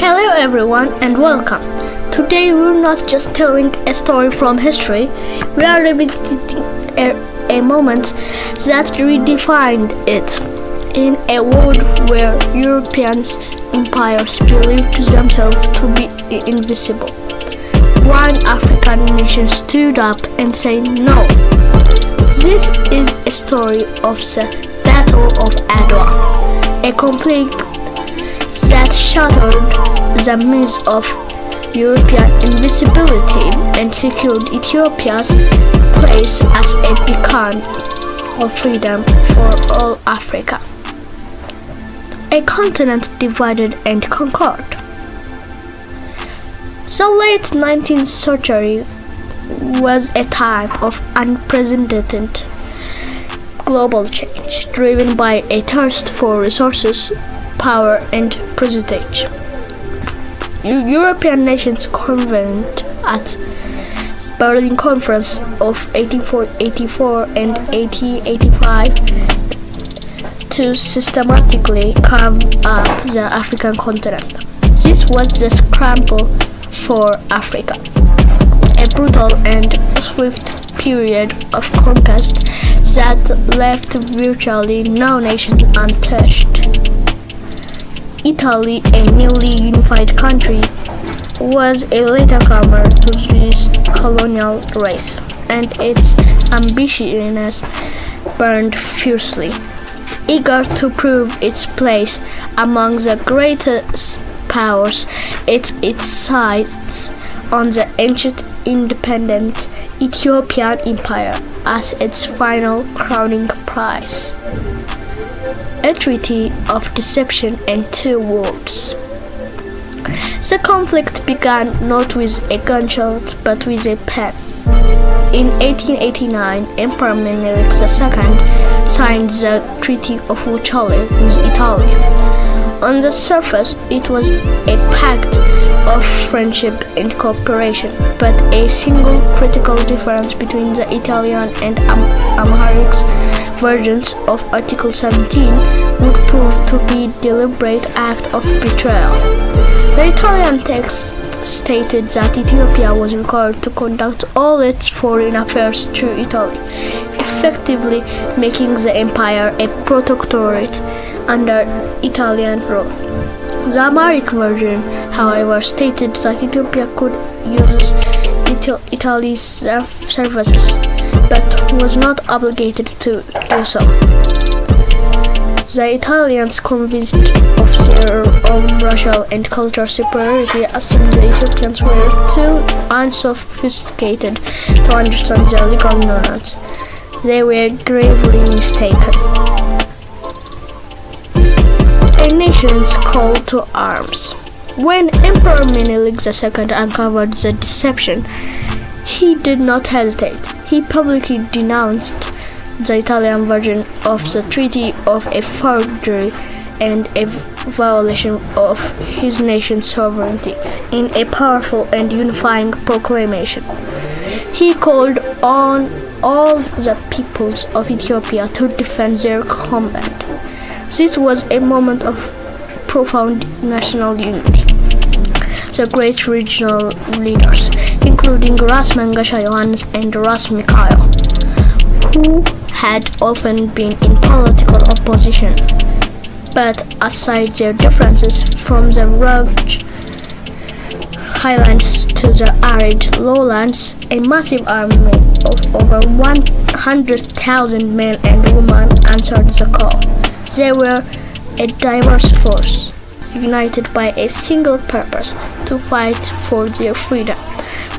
Hello everyone and welcome. Today we're not just telling a story from history, we are revisiting a moment that redefined it. In a world where European empires believed themselves to be invisible, one African nation stood up and said no. This is a story of the Battle of Adwa, a conflict that shattered the myth of European invisibility and secured Ethiopia's place as a beacon of freedom for all Africa, a continent divided and conquered. The late 19th century was a time of unprecedented global change, driven by a thirst for resources, power, and prestige. European nations convened at Berlin Conference of 1884 and 1885 to systematically carve up the African continent. This was the Scramble for Africa, a brutal and swift period of conquest that left virtually no nation untouched. Italy, a newly unified country, was a latecomer to this colonial race, and its ambitions burned fiercely. Eager to prove its place among the greatest powers, its sights on the ancient independent Ethiopian Empire as its final crowning prize. A treaty of deception and two worlds. The conflict began not with a gunshot but with a pen. In 1889, Emperor Menelik II signed the Treaty of Wuchale with Italy. On the surface, it was a pact of friendship and cooperation, but a single critical difference between the Italian and Amharic versions of Article 17 would prove to be a deliberate act of betrayal. The Italian text stated that Ethiopia was required to conduct all its foreign affairs through Italy, effectively making the empire a protectorate under Italian rule. The Amharic version, however, stated that Ethiopia could use Italy's services, but was not obligated to do so. The Italians, convinced of their own racial and cultural superiority, assumed the Ethiopians were too unsophisticated to understand the legal nuance. They were gravely mistaken. A nation's call to arms. When Emperor Menelik II uncovered the deception, he did not hesitate. He publicly denounced the Italian version of the treaty of a forgery and a violation of his nation's sovereignty in a powerful and unifying proclamation. He called on all the peoples of Ethiopia to defend their homeland. This was a moment of profound national unity. The great regional leaders, including Ras Mangasha Yohannes and Ras Mikhail, who had often been in political opposition, but aside their differences from the rugged highlands to the arid lowlands, a massive army of over 100,000 men and women answered the call. They were a diverse force, united by a single purpose: to fight for their freedom.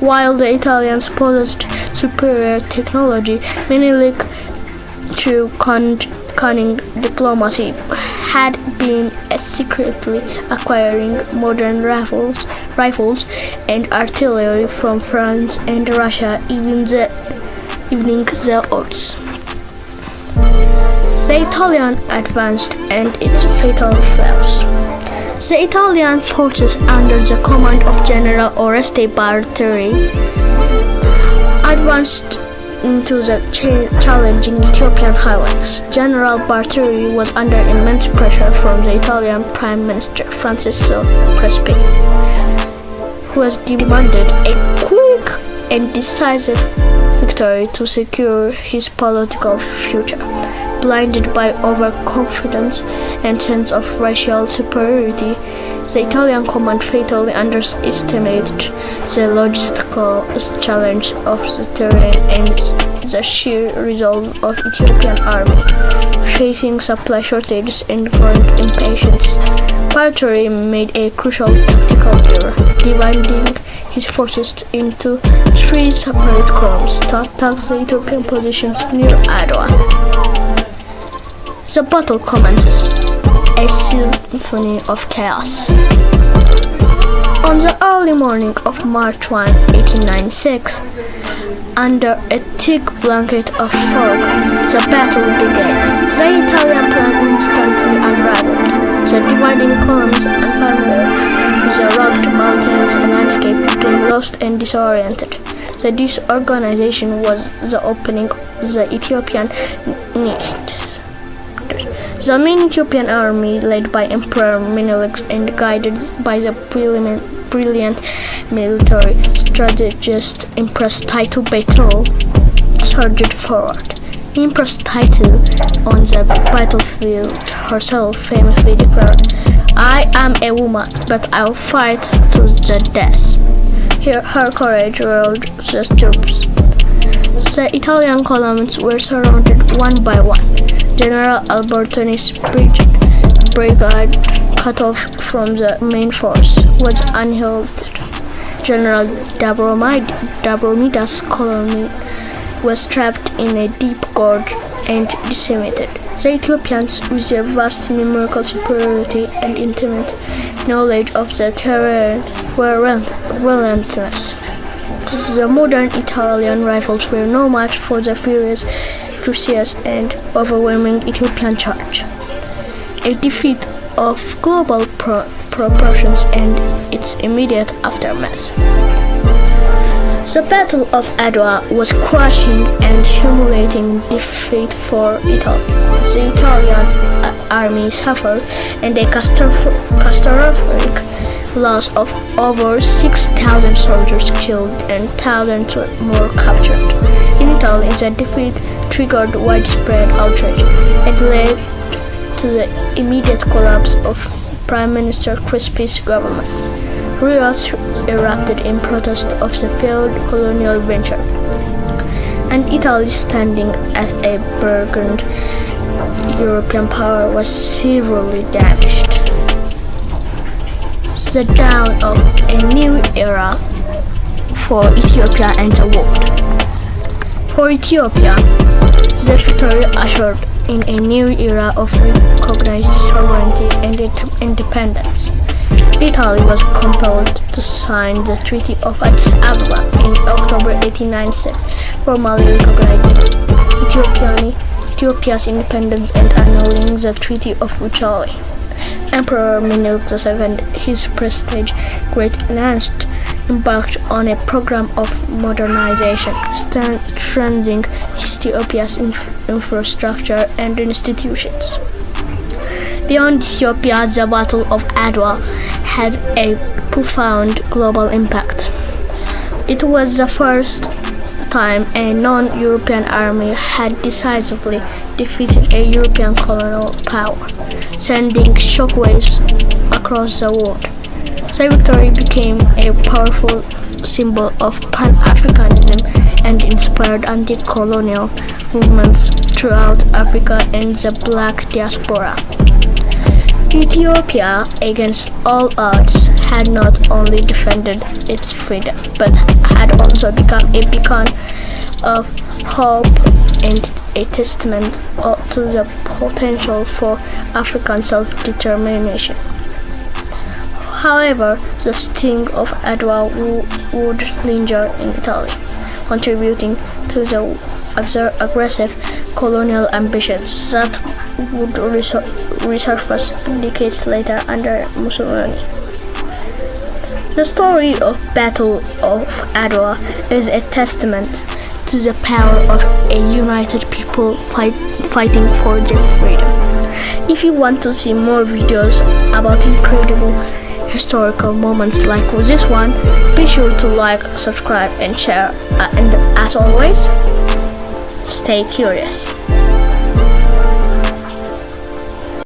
While the Italians possessed superior technology, Menelik, through cunning diplomacy, had been secretly acquiring modern rifles and artillery from France and Russia, evening the odds. The Italian advanced and its fatal flaws. The Italian forces under the command of General Oreste Barteri advanced into the challenging Ethiopian highways. General Barteri was under immense pressure from the Italian Prime Minister Francesco Crespi, who has demanded a quick and decisive victory to secure his political future. Blinded by overconfidence and sense of racial superiority, the Italian command fatally underestimated the logistical challenge of the terrain and the sheer resolve of Ethiopian army. Facing supply shortages and growing impatience, Barteri made a crucial tactical error, dividing his forces into 3 separate columns to attack the Ethiopian positions near Adwa. The battle commences, a symphony of chaos. On the early morning of March 1, 1896, under a thick blanket of fog, the battle began. The Italian plan instantly unraveled. The dividing columns, unfamiliar with the rugged mountainous landscape, became lost and disoriented. The disorganization was the opening of the Ethiopian needs. The main Ethiopian army, led by Emperor Menelik and guided by the brilliant military strategist Empress Taitu Beito, surged forward. Empress Taitu, on the battlefield herself, famously declared, "I am a woman, but I'll fight to the death." Her courage ruled the troops. The Italian columns were surrounded one by one. General Albertoni's brigade, cut off from the main force, was annihilated. General Dabromida's column was trapped in a deep gorge and decimated. The Ethiopians, with their vast numerical superiority and intimate knowledge of the terrain, were relentless. The modern Italian rifles were no match for the furious and overwhelming Ethiopian charge. A defeat of global proportions and its immediate aftermath. The Battle of Adwa was crushing and humiliating defeat for Italy. The Italian army suffered and a catastrophic loss of over 6,000 soldiers killed and thousands more captured. In Italy, the defeat triggered widespread outrage and led to the immediate collapse of Prime Minister Crespi's government. Riots erupted in protest of the failed colonial venture, and Italy, standing as a burgeoning European power, was severely damaged. The dawn of a new era for Ethiopia and the world. For Ethiopia, the victory ushered in a new era of recognized sovereignty and independence. Italy was compelled to sign the Treaty of Addis Ababa in October 1896, formally recognizing Ethiopia's independence and annulling the Treaty of Wuchale. Emperor Menelik II, his prestige greatly enhanced, embarked on a program of modernization, strengthening Ethiopia's infrastructure and institutions. Beyond Ethiopia, the Battle of Adwa had a profound global impact. It was the first time a non-European army had decisively defeated a European colonial power, sending shockwaves across the world. The victory became a powerful symbol of Pan-Africanism and inspired anti-colonial movements throughout Africa and the Black diaspora. Ethiopia, against all odds, had not only defended its freedom, but had also become a beacon of hope and a testament to the potential for African self-determination. However, the sting of Adwa would linger in Italy, contributing to the aggressive colonial ambitions that would resurface decades later under Mussolini. The story of Battle of Adwa is a testament to the power of a united people fighting for their freedom. If you want to see more videos about incredible historical moments like this one, be sure to like, subscribe and share, and as always, stay curious.